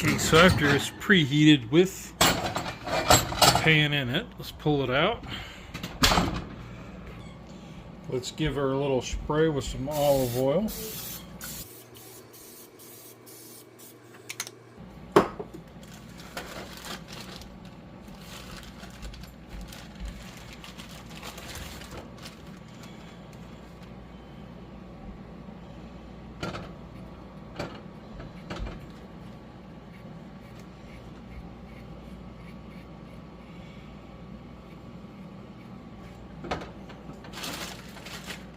Okay, so after it's preheated with the pan in it, let's pull it out. Let's give her a little spray with some olive oil.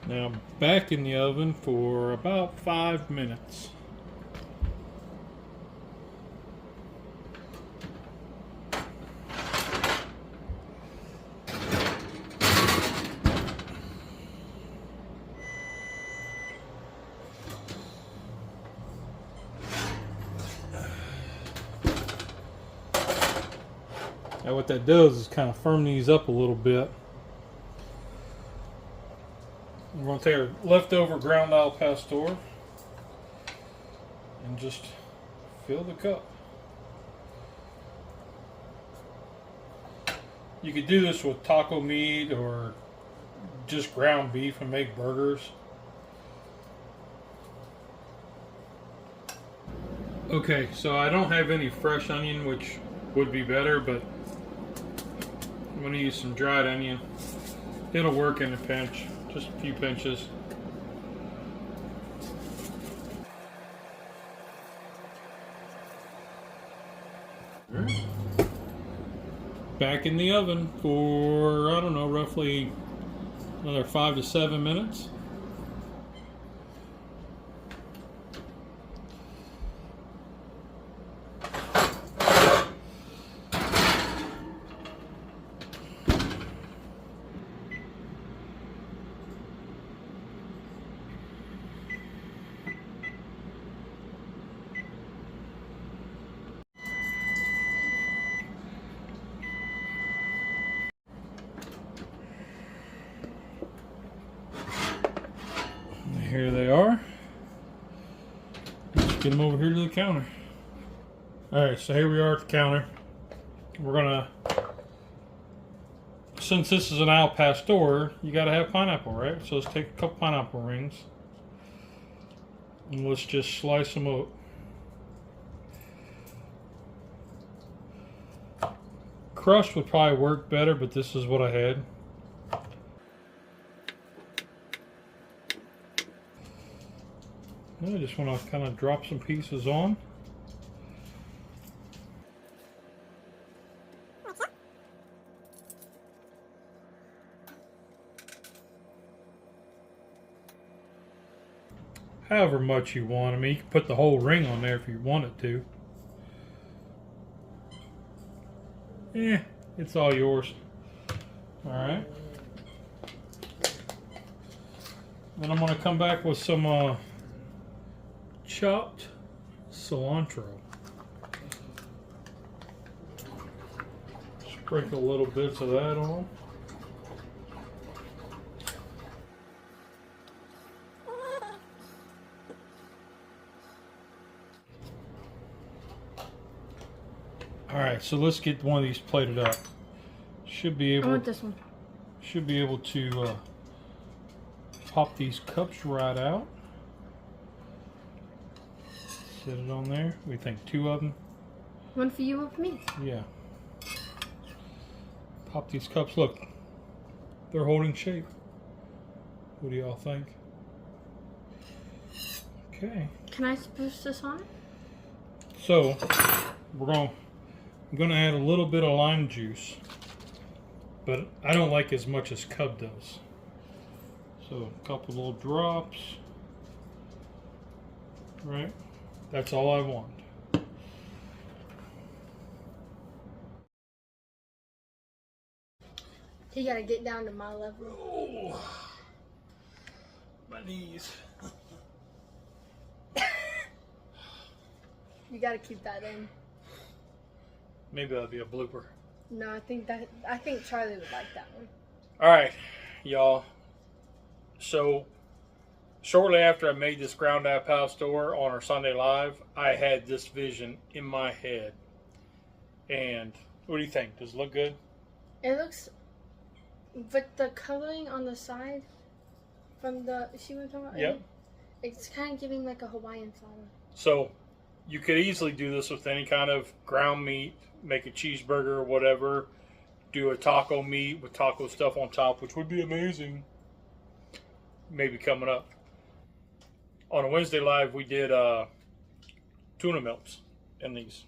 Now back in the oven for about 5 minutes. Now what that does is kind of firm these up a little bit. We're going to take our leftover ground al pastor and just fill the cup. You could do this with taco meat or just ground beef and make burgers. Okay, so I don't have any fresh onion, which would be better, but I'm going to use some dried onion. It'll work in a pinch. Just a few pinches. Back in the oven for, I don't know, roughly another 5 to 7 minutes. Here they are. Let's get them over here to the counter. Alright, so here we are at the counter. We're gonna, since this is an al pastor, you gotta have pineapple, right? So let's take a couple pineapple rings and let's just slice them up. Crushed would probably work better, but this is what I had. I just want to kind of drop some pieces on. However much you want. I mean, you can put the whole ring on there if you wanted to. It's all yours. Alright. Then I'm going to come back with some chopped cilantro. Sprinkle little bits of that on. Alright, so let's get one of these plated up. Should be able, I want this one. Should be able to pop these cups right out. Set it on there. We think 2 of them. One for you, one for me. Yeah. Pop these cups. Look, they're holding shape. What do y'all think? Okay. Can I spruce this on it? So I'm gonna add a little bit of lime juice, but I don't like as much as Cub does. So a couple little drops. Right. That's all I want. You gotta get down to my level. Oh, my knees. You gotta keep that in. Maybe that'll be a blooper. No, I think Charlie would like that one. All right, y'all. So shortly after I made this ground up house store on our Sunday Live, I had this vision in my head. And what do you think? Does it look good? It looks, but the coloring on the side from the, see what I'm talking about? Yep. It's kind of giving like a Hawaiian flower. So you could easily do this with any kind of ground meat, make a cheeseburger or whatever, do a taco meat with taco stuff on top, which would be amazing. Maybe coming up. On a Wednesday Live, we did tuna melts in these.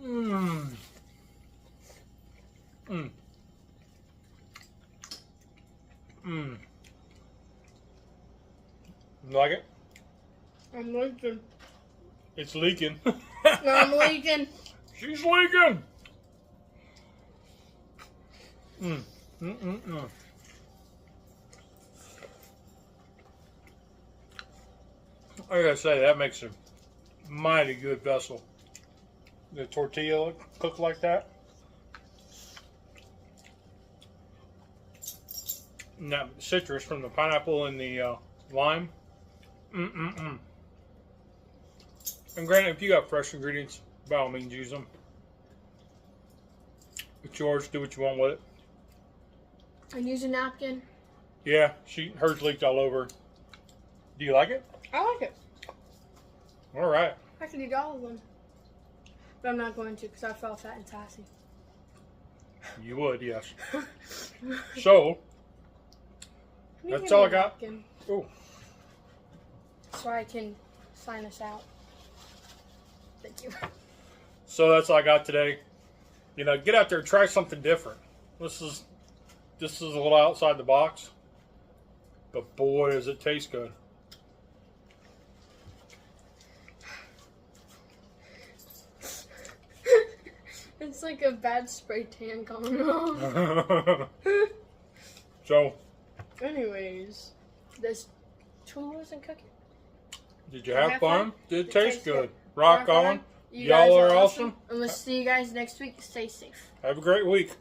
Mmm. Mmm. Mmm. You like it? I'm leaking. It's leaking. No, I'm leaking. She's leaking. Mmm. Mm-mm-mm. I gotta say, that makes a mighty good vessel. The tortilla cooked like that. And that citrus from the pineapple and the lime. Mm-mm-mm. And granted, if you got fresh ingredients, by all means use them. It's yours. Do what you want with it. And use a napkin. Yeah, hers leaked all over. Do you like it? I like it. All right. I could eat all of them. But I'm not going to because I felt fat and sassy. You would, yes. So, that's all I got. Oh. So I can sign us out. Thank you. So that's all I got today. You know, get out there and try something different. This is a little outside the box. But boy, does it taste good. It's like a bad spray tan going on. So, anyways, this tuna wasn't cooking. did you have fun? Did it taste good? Good. Rock on. Y'all are awesome. And we'll see you guys next week. Stay safe. Have a great week.